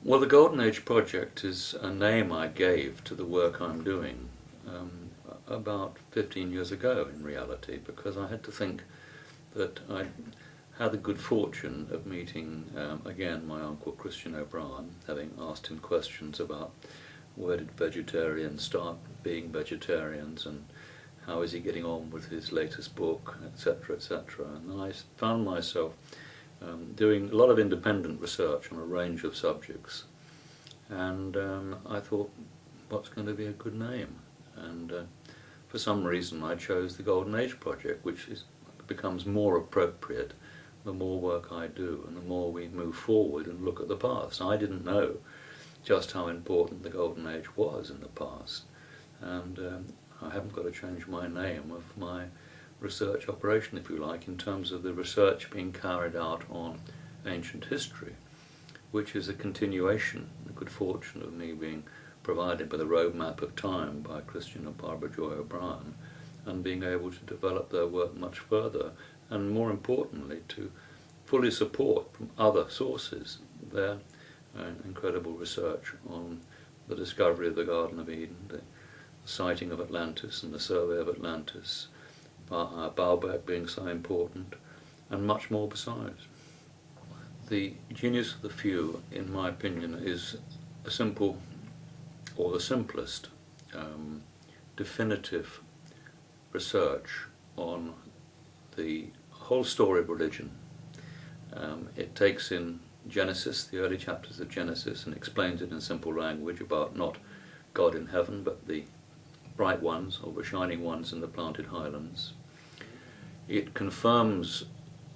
Well, the Golden Age Project is a name I gave to the work I'm doing about 15 years ago in reality, because I had to think that I had the good fortune of meeting again my uncle Christian O'Brien, having asked him questions about where did vegetarians start being vegetarians and how is he getting on with his latest book, etc., etc. And I found myself doing a lot of independent research on a range of subjects, and I thought, what's going to be a good name? And for some reason I chose the Golden Age Project, which becomes more appropriate the more work I do and the more we move forward and look at the past. I didn't know just how important the Golden Age was in the past, and I haven't got to change my name of my research operation, if you like, in terms of the research being carried out on ancient history, which is a continuation, the good fortune of me being provided with a roadmap of time by Christian and Barbara Joy O'Brien, and being able to develop their work much further, and more importantly to fully support from other sources their incredible research on the discovery of the Garden of Eden, the sighting of Atlantis and the survey of Atlantis, Baalbek being so important, and much more besides. The genius of the few, in my opinion, is a simple, or the simplest, definitive research on the whole story of religion. It takes in Genesis, the early chapters of Genesis, and explains it in simple language about not God in heaven, but the bright ones, or the shining ones in the planted highlands. It confirms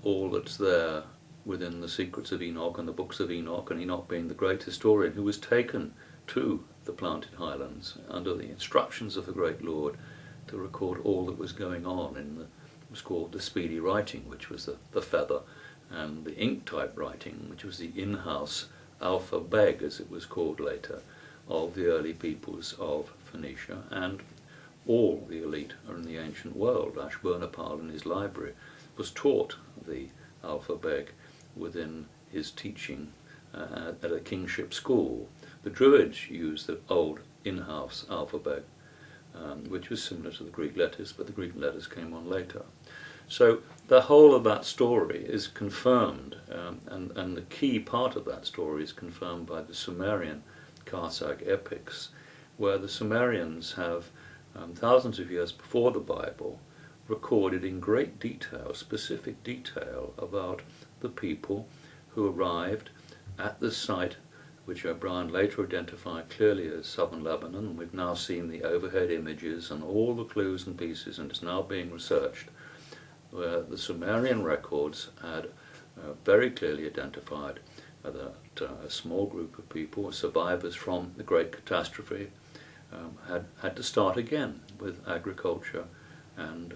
all that's there within the secrets of Enoch and the books of Enoch, and Enoch being the great historian who was taken to the planted highlands under the instructions of the great Lord to record all that was going on in was called the speedy writing, which was the feather, and the ink type writing, which was the in-house alphabet, as it was called later, of the early peoples of Phoenicia, and all the elite in the ancient world. Ashburnapal in his library was taught the alphabet within his teaching at a kingship school. The Druids used the old in-house alphabet, which was similar to the Greek letters, but the Greek letters came on later. So the whole of that story is confirmed, and the key part of that story is confirmed by the Sumerian Karsag epics, where the Sumerians have, thousands of years before the Bible, recorded in great detail, specific detail, about the people who arrived at the site which O'Brien later identified clearly as southern Lebanon, and we've now seen the overhead images and all the clues and pieces, and it's now being researched, where the Sumerian records had very clearly identified that a small group of people, survivors from the great catastrophe, had to start again with agriculture and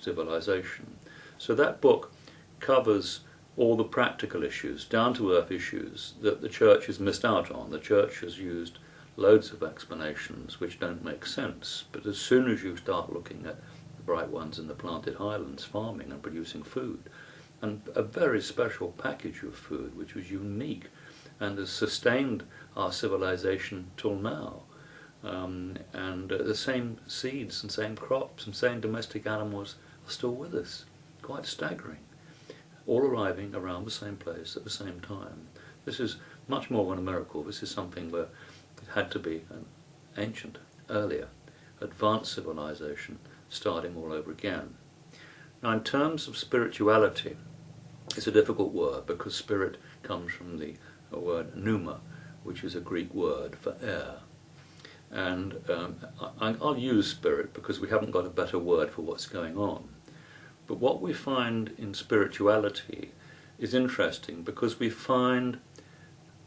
civilization. So that book covers all the practical issues, down-to-earth issues that the church has missed out on. The church has used loads of explanations which don't make sense, but as soon as you start looking at the bright ones in the planted highlands farming and producing food, and a very special package of food which was unique and has sustained our civilization till now, and the same seeds and same crops and same domestic animals are still with us. Quite staggering. All arriving around the same place at the same time. This is much more than a miracle. This is something where it had to be an ancient, earlier, advanced civilization starting all over again. Now, in terms of spirituality, it's a difficult word because spirit comes from the word pneuma, which is a Greek word for air. And I'll use spirit because we haven't got a better word for what's going on. But what we find in spirituality is interesting because we find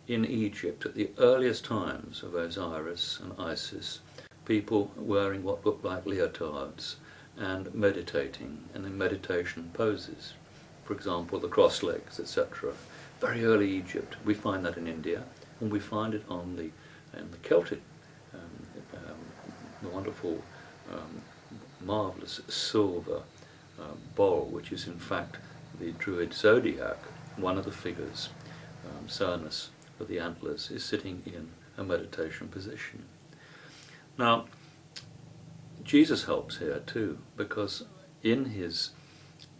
in Egypt at the earliest times of Osiris and Isis people wearing what look like leotards and meditating, and in meditation poses. For example, the cross legs, etc. Very early Egypt. We find that in India, and we find it in the Celtic, the wonderful, marvellous silver bowl, which is in fact the Druid zodiac, one of the figures, Cernus, of the antlers is sitting in a meditation position. Now, Jesus helps here too, because in his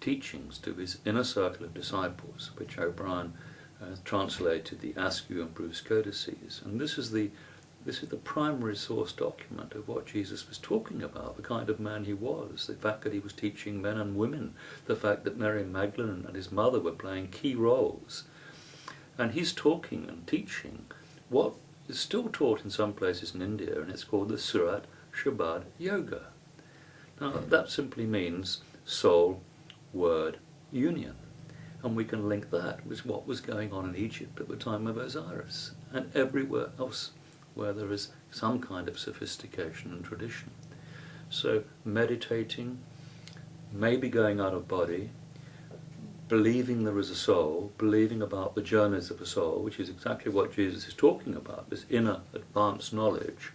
teachings to his inner circle of disciples, which O'Brien translated the Askew and Bruce codices, and this is the primary source document of what Jesus was talking about, the kind of man he was, the fact that he was teaching men and women, the fact that Mary Magdalene and his mother were playing key roles. And he's talking and teaching what is still taught in some places in India, and it's called the Surat Shabad Yoga. Now, that simply means soul, word, union. And we can link that with what was going on in Egypt at the time of Osiris, and everywhere else where there is some kind of sophistication and tradition. So meditating, maybe going out of body, believing there is a soul, believing about the journeys of a soul, which is exactly what Jesus is talking about, this inner advanced knowledge.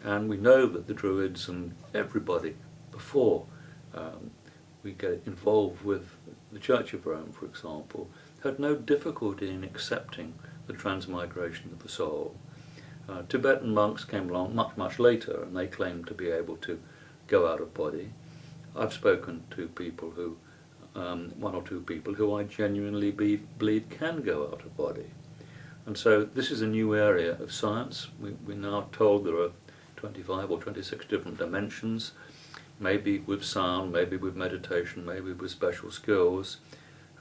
And we know that the Druids and everybody before we get involved with the Church of Rome, for example, had no difficulty in accepting the transmigration of the soul. Tibetan monks came along much later, and they claimed to be able to go out of body. I've spoken to people who, one or two people who I genuinely believe can go out of body. And so this is a new area of science. We're now told there are 25 or 26 different dimensions, maybe with sound, maybe with meditation, maybe with special skills.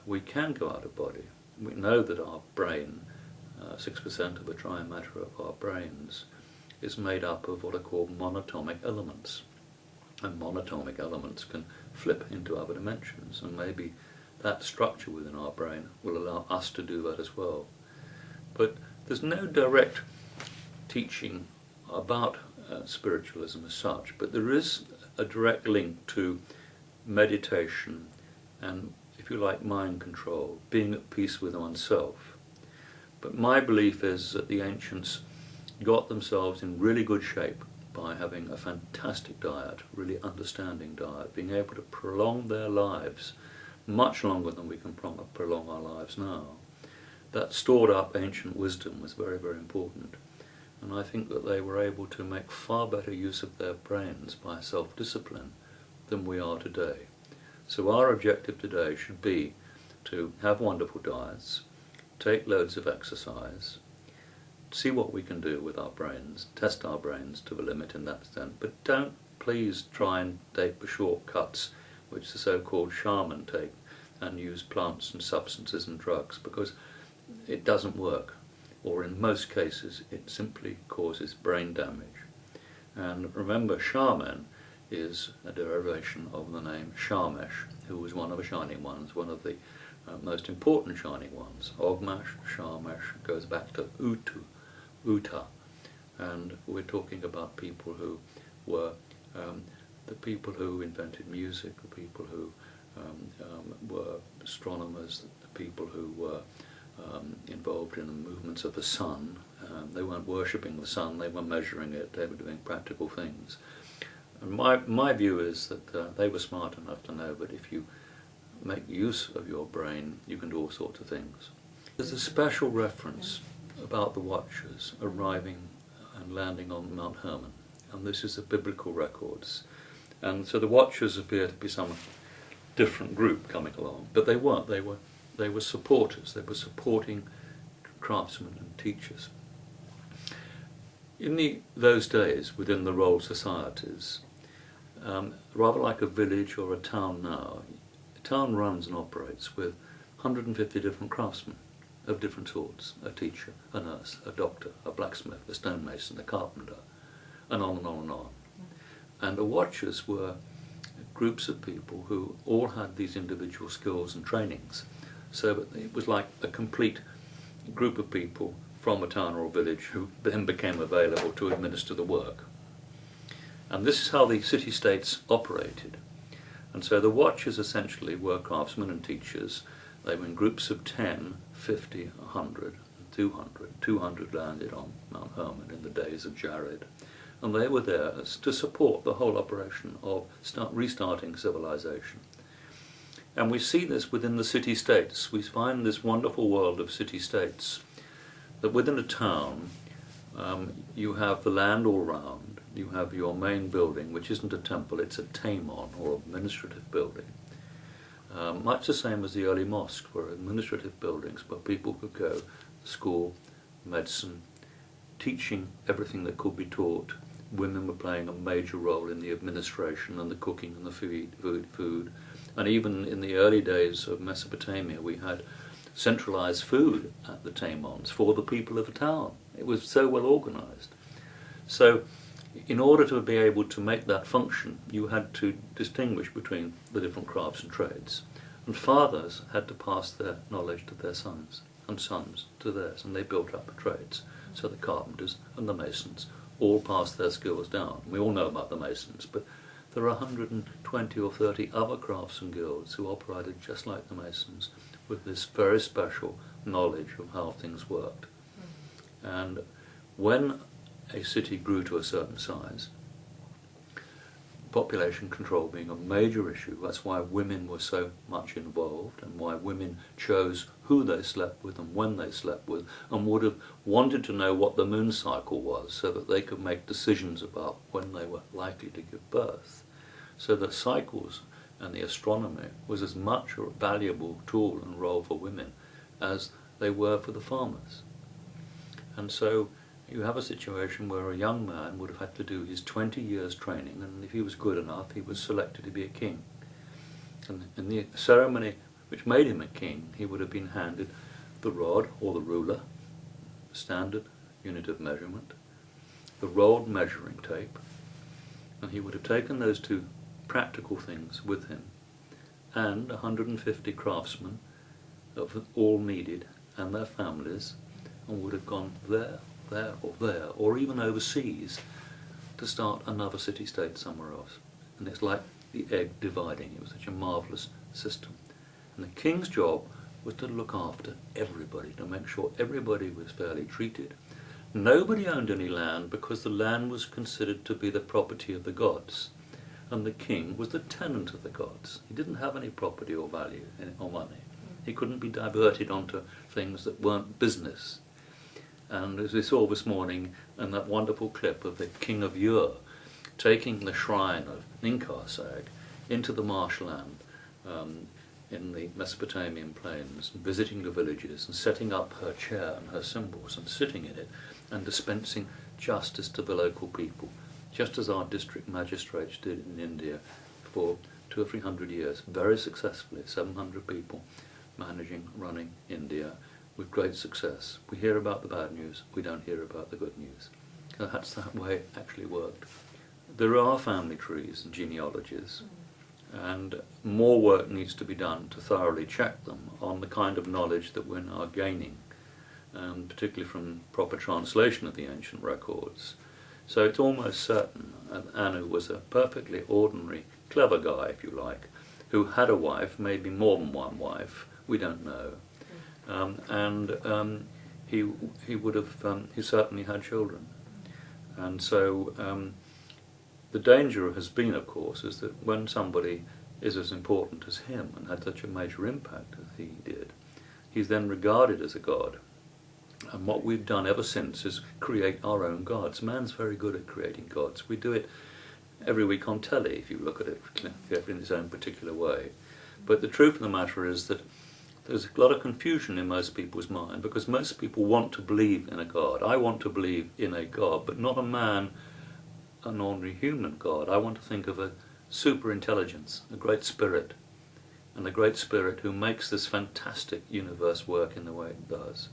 We can go out of body. We know that our brain, 6% of the trimatter of our brains, is made up of what are called monatomic elements. And monatomic elements can flip into other dimensions, and maybe that structure within our brain will allow us to do that as well. But there's no direct teaching about spiritualism as such, but there is a direct link to meditation and, if you like, mind control, being at peace with oneself. But my belief is that the ancients got themselves in really good shape by having a fantastic diet, really understanding diet, being able to prolong their lives much longer than we can prolong our lives now. That stored up ancient wisdom was very, very important. And I think that they were able to make far better use of their brains by self-discipline than we are today. So our objective today should be to have wonderful diets, take loads of exercise, see what we can do with our brains, test our brains to the limit in that sense, but don't please try and take the shortcuts which the so-called shaman take and use plants and substances and drugs, because it doesn't work, or in most cases it simply causes brain damage. And remember, shaman is a derivation of the name Shamash, who was one of the Shining Ones, one of the most important Shining Ones. Ogmash, Shamash goes back to Uta, and we're talking about people who were the people who invented music, the people who were astronomers, the people who were involved in the movements of the sun. They weren't worshipping the sun, they were measuring it, they were doing practical things. And my view is that they were smart enough to know that if you make use of your brain, you can do all sorts of things. There's a special reference about the Watchers arriving and landing on Mount Hermon, and this is the biblical records. And so the Watchers appear to be some different group coming along, but they weren't. They were supporters. They were supporting craftsmen and teachers. In those days, within the royal societies, rather like a village or a town now, a town runs and operates with 150 different craftsmen of different sorts: a teacher, a nurse, a doctor, a blacksmith, a stonemason, a carpenter, and on and on and on. And the Watchers were groups of people who all had these individual skills and trainings, so that it was like a complete group of people from a town or a village who then became available to administer the work. And this is how the city-states operated. And so the Watchers essentially were craftsmen and teachers. They were in groups of 10, 50, 100, 200. 200 landed on Mount Hermon in the days of Jared. And they were there to support the whole operation of restarting civilization. And we see this within the city-states. We find this wonderful world of city-states that within a town you have the land all round, you have your main building, which isn't a temple, it's a taimon, or administrative building. Much the same as the early mosques were administrative buildings where people could go to school, medicine, teaching everything that could be taught. Women were playing a major role in the administration and the cooking and the food. And even in the early days of Mesopotamia, we had centralized food at the taimons for the people of the town. It was so well organized. So in order to be able to make that function, you had to distinguish between the different crafts and trades. And fathers had to pass their knowledge to their sons, and sons to theirs, and they built up the trades. So the carpenters and the masons all passed their skills down. We all know about the masons, but there are 120 or 30 other crafts and guilds who operated just like the masons, with this very special knowledge of how things worked. And when a city grew to a certain size, population control being a major issue, that's why women were so much involved, and why women chose who they slept with and when they slept with, and would have wanted to know what the moon cycle was so that they could make decisions about when they were likely to give birth. So the cycles and the astronomy was as much a valuable tool and role for women as they were for the farmers. And so you have a situation where a young man would have had to do his 20 years training, and if he was good enough, he was selected to be a king. And in the ceremony which made him a king, he would have been handed the rod, or the ruler, standard unit of measurement, the rolled measuring tape, and he would have taken those two practical things with him, and 150 craftsmen of all needed, and their families, and would have gone there, or even overseas to start another city-state somewhere else. And it's like the egg dividing. It was such a marvellous system. And the king's job was to look after everybody, to make sure everybody was fairly treated. Nobody owned any land because the land was considered to be the property of the gods, and the king was the tenant of the gods. He didn't have any property or value or money. He couldn't be diverted onto things that weren't business. And as we saw this morning in that wonderful clip of the King of Ur taking the shrine of Ninkasag into the marshland in the Mesopotamian plains, and visiting the villages and setting up her chair and her symbols and sitting in it and dispensing justice to the local people, just as our district magistrates did in India for 200 or 300 years, very successfully, 700 people running India, with great success. We hear about the bad news, we don't hear about the good news. That's the way it actually worked. There are family trees and genealogies, and more work needs to be done to thoroughly check them on the kind of knowledge that we're now gaining, particularly from proper translation of the ancient records. So it's almost certain that Anu was a perfectly ordinary, clever guy, if you like, who had a wife, maybe more than one wife, we don't know. He certainly had children. And so the danger has been, of course, is that when somebody is as important as him and had such a major impact as he did, he's then regarded as a god. And what we've done ever since is create our own gods. Man's very good at creating gods. We do it every week on telly, if you look at it in his own particular way. But the truth of the matter is that there's a lot of confusion in most people's mind, because most people want to believe in a God. I want to believe in a God, but not a man, an ordinary human God. I want to think of a super intelligence, a great spirit, and a great spirit who makes this fantastic universe work in the way it does.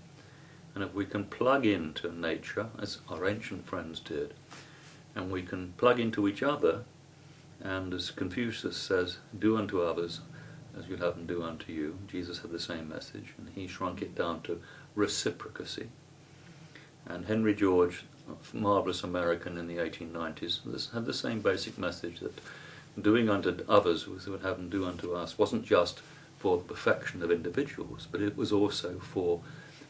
And if we can plug into nature, as our ancient friends did, and we can plug into each other, and as Confucius says, do unto others as you'd have them do unto you. Jesus had the same message, and he shrunk it down to reciprocacy. And Henry George, a marvellous American in the 1890s, had the same basic message, that doing unto others as would have them do unto us wasn't just for the perfection of individuals, but it was also for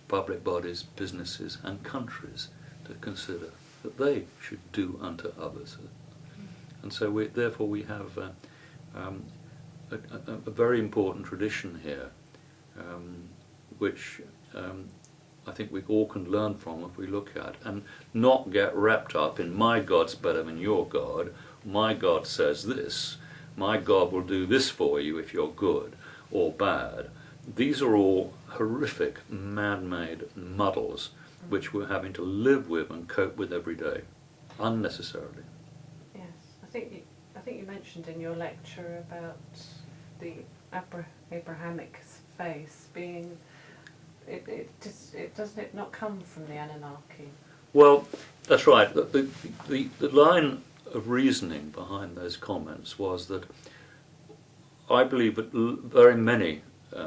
public bodies, businesses and countries to consider that they should do unto others. And so therefore we have a very important tradition here, which I think we all can learn from if we look at, and not get wrapped up in my God's better than your God, my God says this, my God will do this for you if you're good or bad. These are all horrific man-made muddles which we're having to live with and cope with every day, unnecessarily. Yes, I think you mentioned in your lecture about the Abrahamic faith being, it doesn't it not come from the Anunnaki? Well, that's right. The line of reasoning behind those comments was that I believe that very many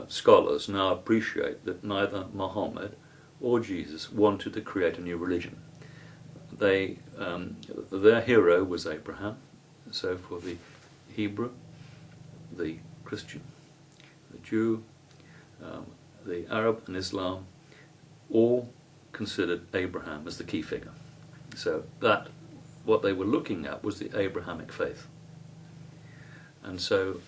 scholars now appreciate that neither Muhammad or Jesus wanted to create a new religion. Their hero was Abraham. So for the Hebrew, the Christian, the Jew, the Arab and Islam, all considered Abraham as the key figure. So that what they were looking at was the Abrahamic faith. And so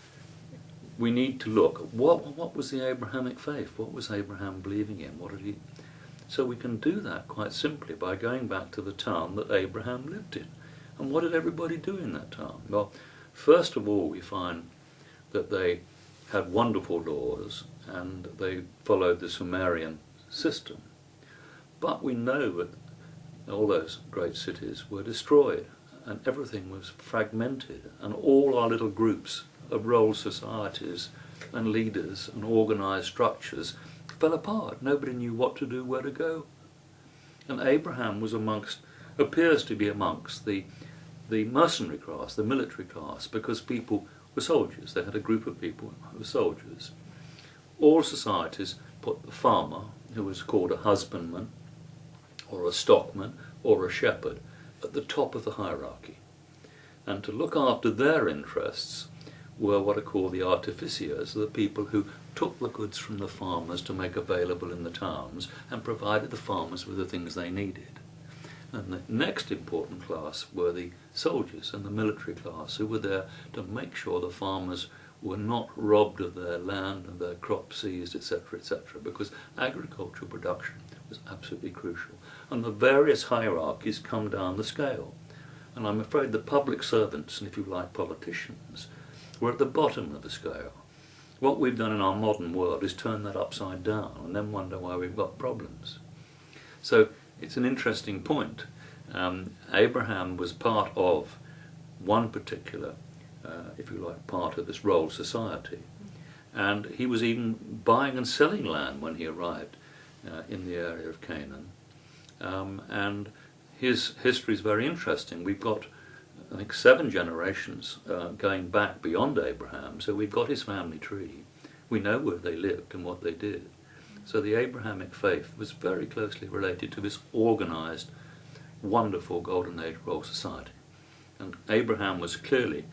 we need to look at what was the Abrahamic faith? What was Abraham believing in? What did he? So we can do that quite simply by going back to the town that Abraham lived in. And what did everybody do in that town? Well, first of all, we find that they had wonderful laws and they followed the Sumerian system. But we know that all those great cities were destroyed and everything was fragmented, and all our little groups of role societies and leaders and organised structures fell apart. Nobody knew what to do, where to go. And Abraham was appears to be amongst the mercenary class, the military class, because people were soldiers. They had a group of people who were soldiers. All societies put the farmer, who was called a husbandman, or a stockman, or a shepherd, at the top of the hierarchy. And to look after their interests were what are called the artificiers, the people who took the goods from the farmers to make available in the towns and provided the farmers with the things they needed. And the next important class were the soldiers and the military class, who were there to make sure the farmers were not robbed of their land and their crops seized, etc., etc., because agricultural production was absolutely crucial. And the various hierarchies come down the scale. And I'm afraid the public servants, and if you like politicians, were at the bottom of the scale. What we've done in our modern world is turn that upside down and then wonder why we've got problems. So it's an interesting point. Abraham was part of one particular, if you like, part of this role society. And he was even buying and selling land when he arrived in the area of Canaan. And his history is very interesting. We've got, I think, 7 generations going back beyond Abraham, so we've got his family tree. We know where they lived and what they did. So the Abrahamic faith was very closely related to this organised, wonderful Golden Age role society. And Abraham was clearly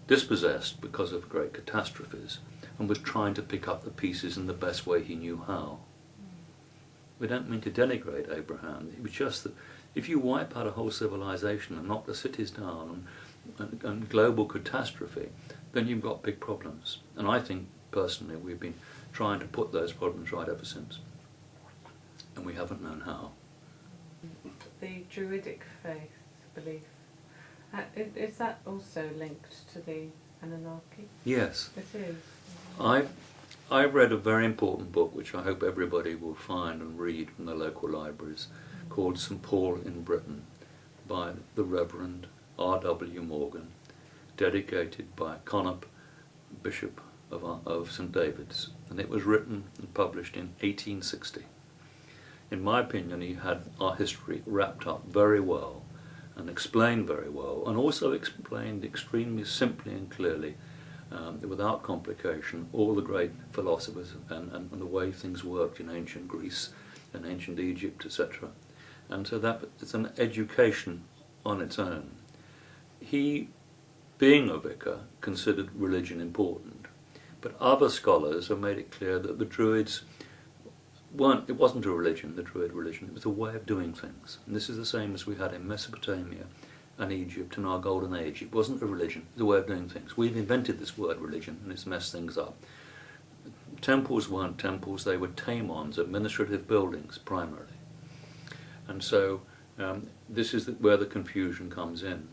dispossessed because of great catastrophes and was trying to pick up the pieces in the best way he knew how. We don't mean to denigrate Abraham. It was just that if you wipe out a whole civilization and knock the cities down and global catastrophe, then you've got big problems. And I think, personally, we've been trying to put those problems right ever since. And we haven't known how. The Druidic faith belief, is that also linked to the Anunnaki? Yes. It is. I read a very important book which I hope everybody will find and read in the local libraries, called St. Paul in Britain, by the Reverend R.W. Morgan, dedicated by Connop, Bishop of St. David's, and it was written and published in 1860. In my opinion, he had our history wrapped up very well and explained very well, and also explained extremely simply and clearly, without complication, all the great philosophers and the way things worked in ancient Greece and ancient Egypt, etc. And so that it's an education on its own. He, being a vicar, considered religion important, but other scholars have made it clear that the Druids it wasn't a religion, the Druid religion, it was a way of doing things. And this is the same as we had in Mesopotamia and Egypt in our Golden Age. It wasn't a religion, it was a way of doing things. We've invented this word religion and it's messed things up. temples weren't temples, they were taimons, administrative buildings primarily. And so this is where the confusion comes in.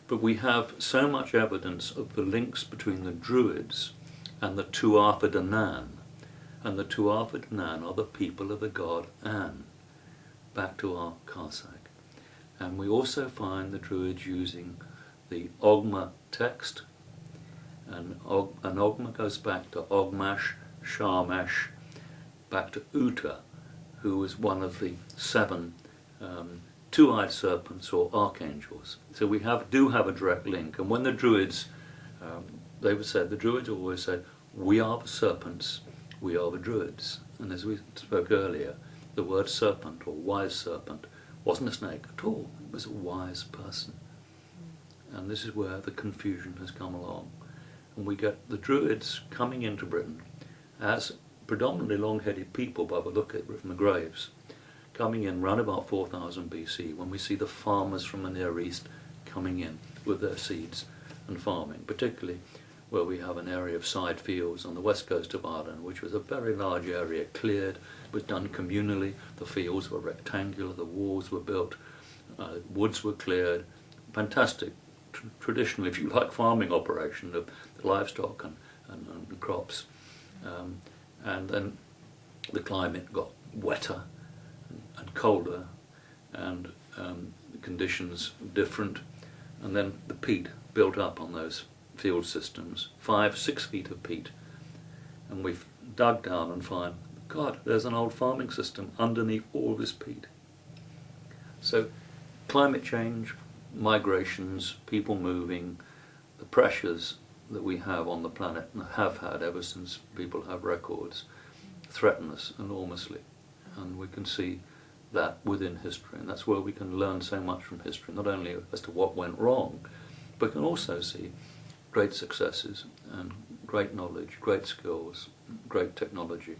But we have so much evidence of the links between the Druids and the Tuatha De Nan. And the Tuatha De Nan are the people of the god An, back to our Karsak. And we also find the Druids using the Ogma text, and Ogma goes back to Ogmash, Shamash, back to Uta, who was one of the 7 two-eyed serpents or archangels. So we do have a direct link. And when the Druids, the Druids always said, we are the serpents, we are the Druids. And as we spoke earlier, the word serpent or wise serpent wasn't a snake at all, it was a wise person. And this is where the confusion has come along. And we get the Druids coming into Britain as predominantly long-headed people by the look at it from the graves, coming in round about 4000 BC, when we see the farmers from the Near East coming in with their seeds and farming, particularly where we have an area of side fields on the west coast of Ireland, which was a very large area, cleared, was done communally, the fields were rectangular, the walls were built, woods were cleared, fantastic, traditional, if you like, farming operation of livestock and crops. And then the climate got wetter and colder, and the conditions different, and then the peat built up on those field systems, 5-6 feet of peat, and we've dug down and find, God, there's an old farming system underneath all this peat. So climate change, migrations, people moving, the pressures that we have on the planet and have had ever since people have records threaten us enormously, and we can see that within history, and that's where we can learn so much from history, not only as to what went wrong, but can also see great successes and great knowledge, great skills, great technology.